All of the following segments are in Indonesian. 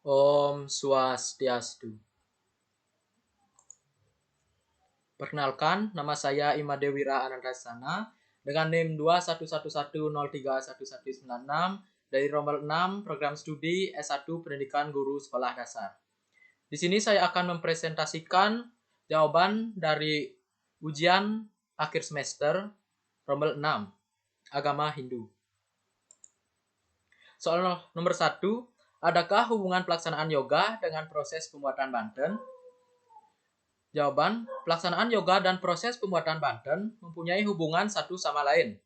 Om Swastiastu. Perkenalkan, nama saya Imadewira Anantasana dengan NIM 2111031196 dari Rombel 6 Program Studi S1 Pendidikan Guru Sekolah Dasar. Di sini saya akan mempresentasikan jawaban dari ujian akhir semester Rombel 6 Agama Hindu. Soal nomor 1, adakah hubungan pelaksanaan yoga dengan proses pembuatan Banten? Jawaban, pelaksanaan yoga dan proses pembuatan Banten mempunyai hubungan satu sama lain.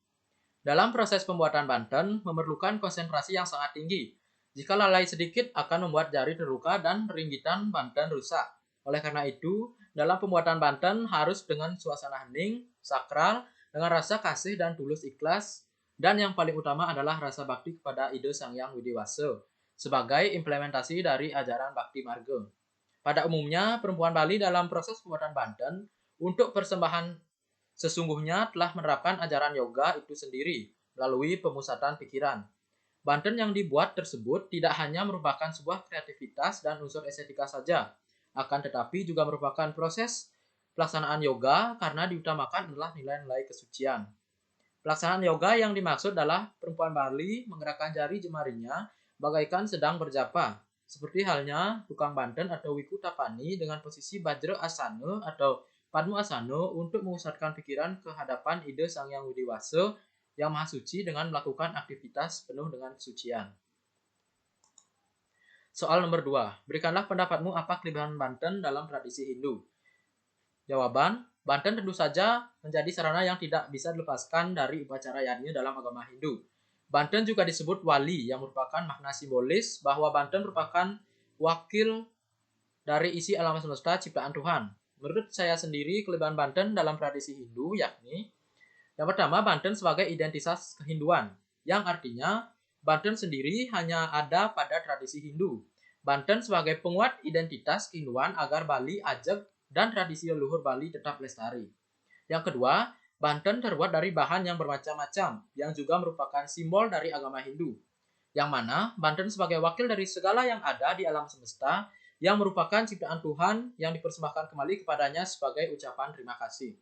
Dalam proses pembuatan Banten memerlukan konsentrasi yang sangat tinggi. Jika lalai sedikit akan membuat jari terluka dan ringgitan Banten rusak. Oleh karena itu, dalam pembuatan Banten harus dengan suasana hening, sakral, dengan rasa kasih dan tulus ikhlas, dan yang paling utama adalah rasa bakti kepada Ide Sang Hyang Widiwasa sebagai implementasi dari ajaran Bakti Marga. Pada umumnya, perempuan Bali dalam proses pembuatan Banten untuk persembahan sesungguhnya telah menerapkan ajaran yoga itu sendiri melalui pemusatan pikiran. Banten yang dibuat tersebut tidak hanya merupakan sebuah kreativitas dan unsur estetika saja, akan tetapi juga merupakan proses pelaksanaan yoga karena diutamakan adalah nilai-nilai kesucian. Pelaksanaan yoga yang dimaksud adalah perempuan Bali menggerakkan jari jemarinya bagaikan sedang berjapa, seperti halnya tukang Banten atau Wiku Tapani dengan posisi Bajra Asana atau Padma Asana untuk memusatkan pikiran ke hadapan Ide Sang Hyang Widiwasa yang Maha Suci dengan melakukan aktivitas penuh dengan kesucian. Soal nomor 2, berikanlah pendapatmu apa kelebihan Banten dalam tradisi Hindu. Jawaban, Banten tentu saja menjadi sarana yang tidak bisa dilepaskan dari upacara yajna dalam agama Hindu. Banten juga disebut wali yang merupakan makna simbolis bahwa Banten merupakan wakil dari isi alam semesta ciptaan Tuhan. Menurut saya sendiri, kelebihan Banten dalam tradisi Hindu yakni yang pertama, Banten sebagai identitas kehinduan, yang artinya Banten sendiri hanya ada pada tradisi Hindu. Banten sebagai penguat identitas kehinduan agar Bali, Ajeg, dan tradisi leluhur Bali tetap lestari. Yang kedua, Banten terbuat dari bahan yang bermacam-macam, yang juga merupakan simbol dari agama Hindu. Yang mana Banten sebagai wakil dari segala yang ada di alam semesta, yang merupakan ciptaan Tuhan yang dipersembahkan kembali kepadanya sebagai ucapan terima kasih.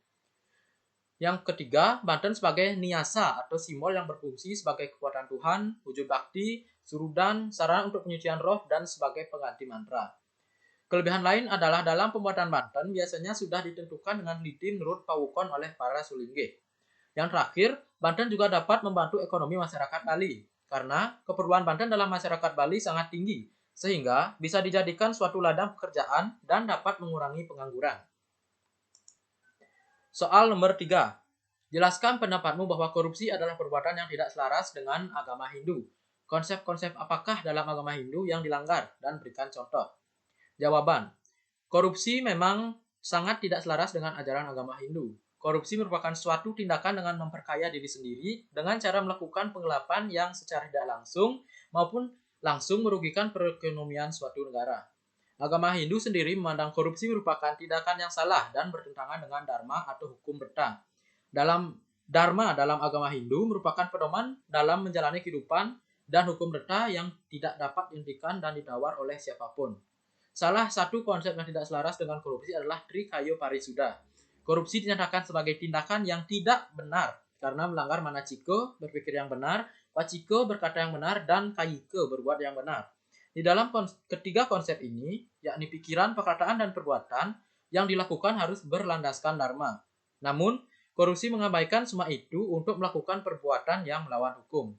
Yang ketiga, Banten sebagai niasa atau simbol yang berfungsi sebagai kekuatan Tuhan, wujud bakti, surudan, sarana untuk penyucian roh, dan sebagai pengganti mantra. Kelebihan lain adalah dalam pembuatan Banten biasanya sudah ditentukan dengan liti menurut pawukon oleh para sulinggih. Yang terakhir, Banten juga dapat membantu ekonomi masyarakat Bali, karena keperluan Banten dalam masyarakat Bali sangat tinggi, sehingga bisa dijadikan suatu ladang pekerjaan dan dapat mengurangi pengangguran. Soal nomor 3. Jelaskan pendapatmu bahwa korupsi adalah perbuatan yang tidak selaras dengan agama Hindu. Konsep-konsep apakah dalam agama Hindu yang dilanggar dan berikan contoh. Jawaban. Korupsi memang sangat tidak selaras dengan ajaran agama Hindu. Korupsi merupakan suatu tindakan dengan memperkaya diri sendiri dengan cara melakukan penggelapan yang secara tidak langsung maupun langsung merugikan perekonomian suatu negara. Agama Hindu sendiri memandang korupsi merupakan tindakan yang salah dan bertentangan dengan dharma atau hukum berta. Dalam dharma dalam agama Hindu merupakan pedoman dalam menjalani kehidupan dan hukum berta yang tidak dapat dihentikan dan ditawar oleh siapapun. Salah satu konsep yang tidak selaras dengan korupsi adalah Trikayo Parisuda. Korupsi dinyatakan sebagai tindakan yang tidak benar karena melanggar manaciko, berpikir yang benar, waciko, berkata yang benar, dan kayike, berbuat yang benar. Di dalam ketiga konsep ini, yakni pikiran, perkataan, dan perbuatan, yang dilakukan harus berlandaskan dharma. Namun, korupsi mengabaikan semua itu untuk melakukan perbuatan yang melawan hukum.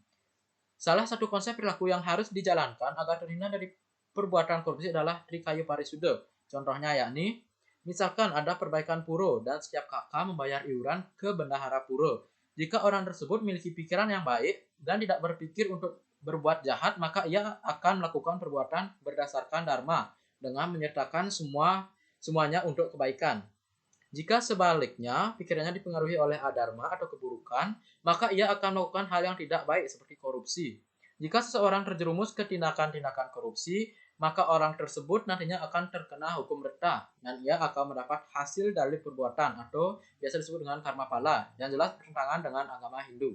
Salah satu konsep perilaku yang harus dijalankan agar terhindar dari perbuatan korupsi adalah Trikayo Parisuda. Contohnya yakni, misalkan ada perbaikan pura dan setiap kakak membayar iuran ke bendahara pura. Jika orang tersebut memiliki pikiran yang baik dan tidak berpikir untuk berbuat jahat, maka ia akan melakukan perbuatan berdasarkan dharma dengan menyertakan semuanya untuk kebaikan. Jika sebaliknya pikirannya dipengaruhi oleh adharma atau keburukan, maka ia akan melakukan hal yang tidak baik seperti korupsi. Jika seseorang terjerumus ke tindakan-tindakan korupsi, maka orang tersebut nantinya akan terkena hukum berta dan ia akan mendapat hasil dari perbuatan atau biasa disebut dengan karma pala yang jelas bertentangan dengan agama Hindu.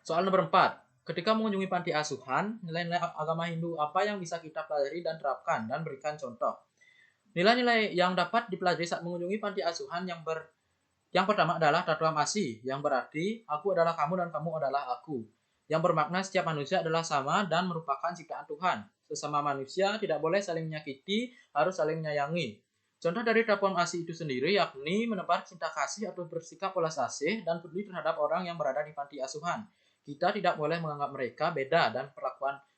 Soal nomor 4. Ketika mengunjungi panti asuhan, nilai-nilai agama Hindu apa yang bisa kita pelajari dan terapkan dan berikan contoh. Nilai-nilai yang dapat dipelajari saat mengunjungi panti asuhan yang pertama adalah tatuam asih, yang berarti aku adalah kamu dan kamu adalah aku. Yang bermakna setiap manusia adalah sama dan merupakan ciptaan Tuhan. Sesama manusia tidak boleh saling menyakiti, harus saling menyayangi. Contoh dari tatuam asih itu sendiri yakni menebar cinta kasih atau bersikap welas asih dan peduli terhadap orang yang berada di panti asuhan. Kita tidak boleh menganggap mereka beda dan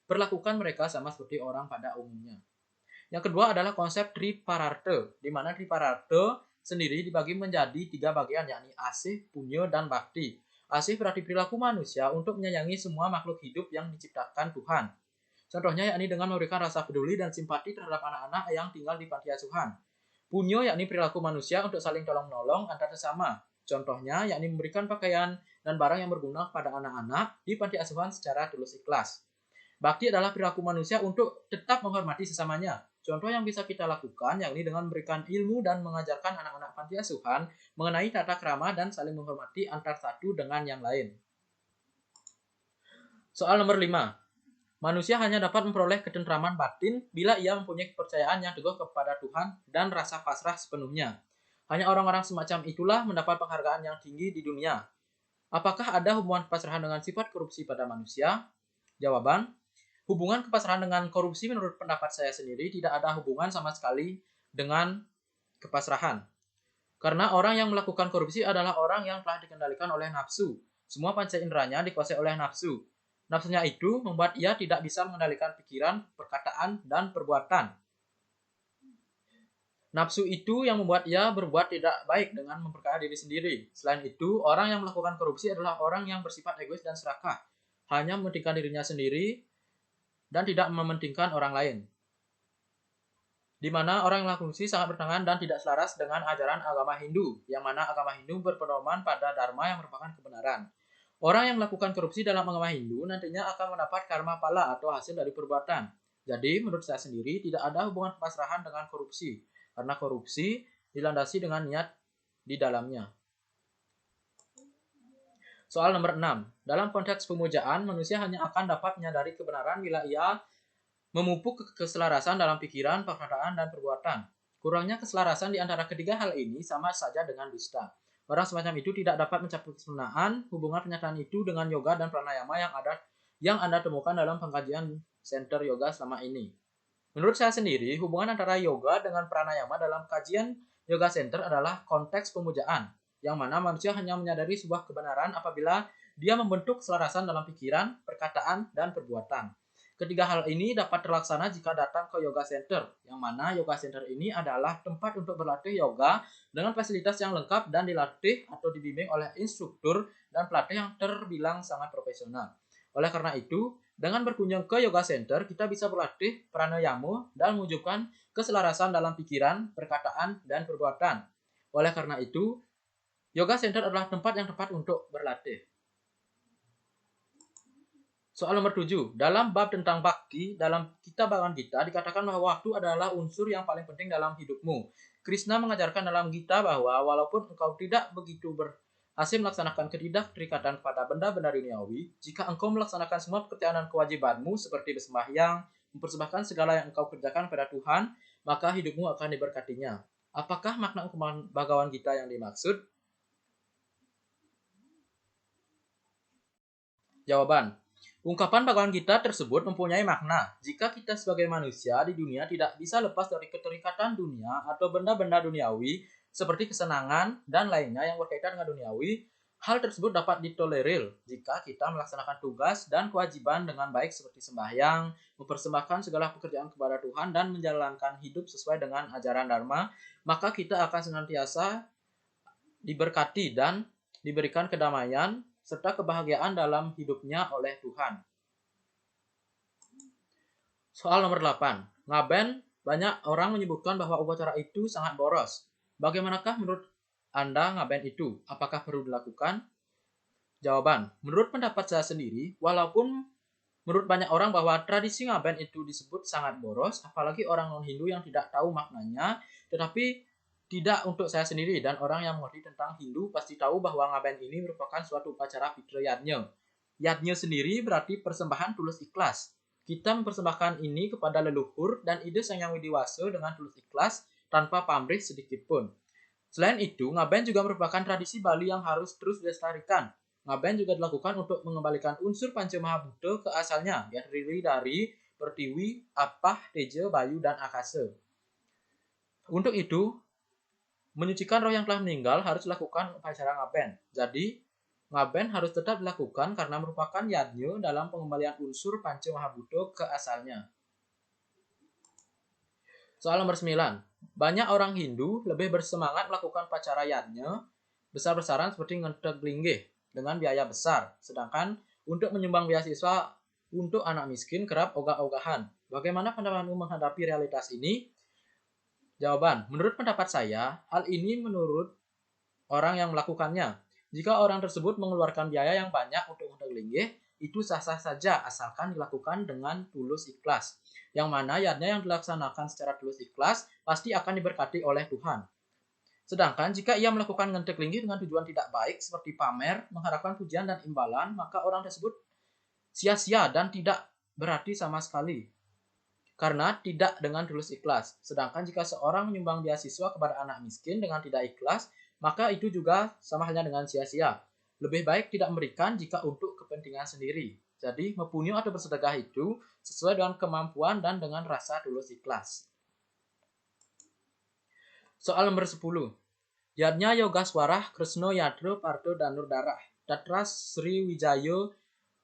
perlakukan mereka sama seperti orang pada umumnya. Yang kedua adalah konsep Tripararta, di mana Tripararta sendiri dibagi menjadi 3 bagian, yakni asih, punya, dan bakti. Asih berarti perilaku manusia untuk menyayangi semua makhluk hidup yang diciptakan Tuhan. Contohnya yakni dengan memberikan rasa peduli dan simpati terhadap anak-anak yang tinggal di panti asuhan. Punya yakni perilaku manusia untuk saling tolong-menolong antar sesama. Contohnya yakni memberikan pakaian dan barang yang berguna pada anak-anak di panti asuhan secara tulus ikhlas. Bakti adalah perilaku manusia untuk tetap menghormati sesamanya. Contoh yang bisa kita lakukan yakni dengan memberikan ilmu dan mengajarkan anak-anak panti asuhan mengenai tata krama dan saling menghormati antar satu dengan yang lain. Soal nomor 5. Manusia hanya dapat memperoleh ketentraman batin bila ia mempunyai kepercayaan yang teguh kepada Tuhan dan rasa pasrah sepenuhnya. Hanya orang-orang semacam itulah mendapat penghargaan yang tinggi di dunia. Apakah ada hubungan kepasrahan dengan sifat korupsi pada manusia? Jawaban: hubungan kepasrahan dengan korupsi menurut pendapat saya sendiri tidak ada hubungan sama sekali dengan kepasrahan. Karena orang yang melakukan korupsi adalah orang yang telah dikendalikan oleh nafsu. Semua panca inderanya dikuasai oleh nafsu. Nafsunya itu membuat ia tidak bisa mengendalikan pikiran, perkataan, dan perbuatan. Nafsu itu yang membuat ia berbuat tidak baik dengan memperkaya diri sendiri. Selain itu, orang yang melakukan korupsi adalah orang yang bersifat egois dan serakah, hanya mementingkan dirinya sendiri dan tidak mementingkan orang lain. Di mana orang yang melakukan korupsi sangat bertentangan dan tidak selaras dengan ajaran agama Hindu, yang mana agama Hindu berpedoman pada dharma yang merupakan kebenaran. Orang yang melakukan korupsi dalam agama Hindu nantinya akan mendapat karma pala atau hasil dari perbuatan. Jadi, menurut saya sendiri tidak ada hubungan kepasrahan dengan korupsi, karena korupsi dilandasi dengan niat di dalamnya. Soal nomor 6. Dalam konteks pemujaan, manusia hanya akan dapat menyadari kebenaran bila ia memupuk keselarasan dalam pikiran, perkataan, dan perbuatan. Kurangnya keselarasan di antara ketiga hal ini sama saja dengan dusta. Orang semacam itu tidak dapat mencapai kesempurnaan. Hubungan pernyataan itu dengan yoga dan pranayama yang Anda temukan dalam pengkajian Center Yoga selama ini. Menurut saya sendiri, hubungan antara yoga dengan pranayama dalam kajian Yoga Center adalah konteks pemujaan, yang mana manusia hanya menyadari sebuah kebenaran apabila dia membentuk keselarasan dalam pikiran, perkataan, dan perbuatan. Ketiga hal ini dapat terlaksana jika datang ke Yoga Center, yang mana Yoga Center ini adalah tempat untuk berlatih yoga dengan fasilitas yang lengkap dan dilatih atau dibimbing oleh instruktur dan pelatih yang terbilang sangat profesional. Oleh karena itu, dengan berkunjung ke Yoga Center, kita bisa berlatih pranayama dan mewujudkan keselarasan dalam pikiran, perkataan, dan perbuatan. Oleh karena itu, Yoga Center adalah tempat yang tepat untuk berlatih. Soal nomor 7. Dalam bab tentang bakti, dalam kitab Bhagavad Gita dikatakan bahwa waktu adalah unsur yang paling penting dalam hidupmu. Krishna mengajarkan dalam Gita bahwa walaupun engkau tidak begitu berhasil melaksanakan ketidakterikatan kepada benda-benda duniawi, jika engkau melaksanakan semua pekerjaan dan kewajibanmu seperti bersembahyang, mempersembahkan segala yang engkau kerjakan kepada Tuhan, maka hidupmu akan diberkatinya. Apakah makna hukuman Bhagavad Gita yang dimaksud? Jawaban: ungkapan Bhagavad Gita tersebut mempunyai makna. Jika kita sebagai manusia di dunia tidak bisa lepas dari keterikatan dunia atau benda-benda duniawi seperti kesenangan dan lainnya yang berkaitan dengan duniawi, hal tersebut dapat ditolerir jika kita melaksanakan tugas dan kewajiban dengan baik seperti sembahyang, mempersembahkan segala pekerjaan kepada Tuhan dan menjalankan hidup sesuai dengan ajaran Dharma, maka kita akan senantiasa diberkati dan diberikan kedamaian serta kebahagiaan dalam hidupnya oleh Tuhan. Soal nomor 8. Ngaben, banyak orang menyebutkan bahwa upacara itu sangat boros. Bagaimanakah menurut Anda ngaben itu? Apakah perlu dilakukan? Jawaban: menurut pendapat saya sendiri, walaupun menurut banyak orang bahwa tradisi ngaben itu disebut sangat boros, apalagi orang non-Hindu yang tidak tahu maknanya, tetapi tidak untuk saya sendiri dan orang yang mengerti tentang Hindu pasti tahu bahwa ngaben ini merupakan suatu upacara fitriyatnya, Yadnya sendiri berarti persembahan tulus ikhlas. Kita mempersembahkan ini kepada leluhur dan ide Sang Yang Widiwasa dengan tulus ikhlas tanpa pamrih sedikit pun. Selain itu, ngaben juga merupakan tradisi Bali yang harus terus dilestarikan. Ngaben juga dilakukan untuk mengembalikan unsur Panca Mahabhuta ke asalnya, yang terdiri dari Pertiwi, Apah, Teja, Bayu, dan Akasa. Untuk itu, menyucikan roh yang telah meninggal harus dilakukan upacara ngaben. Jadi, ngaben harus tetap dilakukan karena merupakan yadnya dalam pengembalian unsur Panca Mahabhuta ke asalnya. Soal nomor 9. Banyak orang Hindu lebih bersemangat melakukan upacara yadnya besar-besaran seperti ngentek linggih dengan biaya besar. Sedangkan untuk menyumbang beasiswa untuk anak miskin kerap ogah-ogahan. Bagaimana pendapatmu menghadapi realitas ini? Jawaban, menurut pendapat saya, hal ini menurut orang yang melakukannya. Jika orang tersebut mengeluarkan biaya yang banyak untuk ngentek linggih, itu sah-sah saja asalkan dilakukan dengan tulus ikhlas. Yang mana yadnya yang dilaksanakan secara tulus ikhlas pasti akan diberkati oleh Tuhan. Sedangkan jika ia melakukan ngentek linggih dengan tujuan tidak baik seperti pamer, mengharapkan pujian dan imbalan, maka orang tersebut sia-sia dan tidak berarti sama sekali. Karena tidak dengan tulus ikhlas. Sedangkan jika seorang menyumbang beasiswa kepada anak miskin dengan tidak ikhlas, maka itu juga sama halnya dengan sia-sia. Lebih baik tidak memberikan jika untuk kepentingan sendiri. Jadi, mempunyai atau bersedekah itu sesuai dengan kemampuan dan dengan rasa tulus ikhlas. Soal nomor 10. Yadnya Yogaswarah Kresna Yadra Parto Danur Darah Tatras Sri Wijayo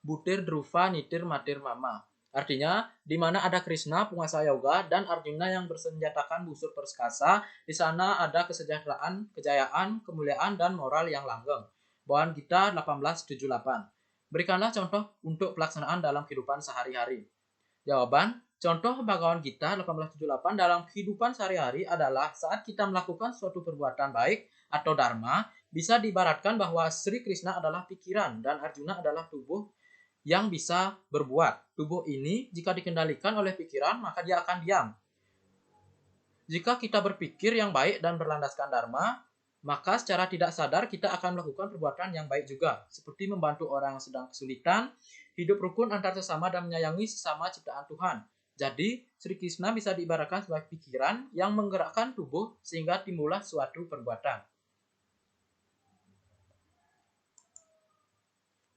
Butir Druva Nitir Matir Mama. Artinya, di mana ada Krishna, penguasa yoga, dan Arjuna yang bersenjatakan busur perskasa, di sana ada kesejahteraan, kejayaan, kemuliaan, dan moral yang langgeng. Bawaan Gita 1878. Berikanlah contoh untuk pelaksanaan dalam kehidupan sehari-hari. Jawaban, contoh Bhagavad Gita 1878 dalam kehidupan sehari-hari adalah saat kita melakukan suatu perbuatan baik atau dharma, bisa diibaratkan bahwa Sri Krishna adalah pikiran dan Arjuna adalah tubuh yang bisa berbuat. Tubuh ini jika dikendalikan oleh pikiran, maka dia akan diam. Jika kita berpikir yang baik dan berlandaskan dharma, maka secara tidak sadar kita akan melakukan perbuatan yang baik juga, seperti membantu orang yang sedang kesulitan, hidup rukun antar sesama dan menyayangi sesama ciptaan Tuhan. Jadi, Sri Krishna bisa diibaratkan sebagai pikiran yang menggerakkan tubuh sehingga timbullah suatu perbuatan.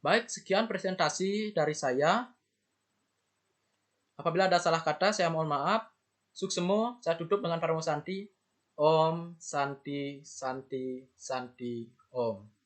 Baik, sekian presentasi dari saya. Apabila ada salah kata, saya mohon maaf. Suksemo, saya tutup dengan Paramo Santi. Om Santi Santi Santi Om.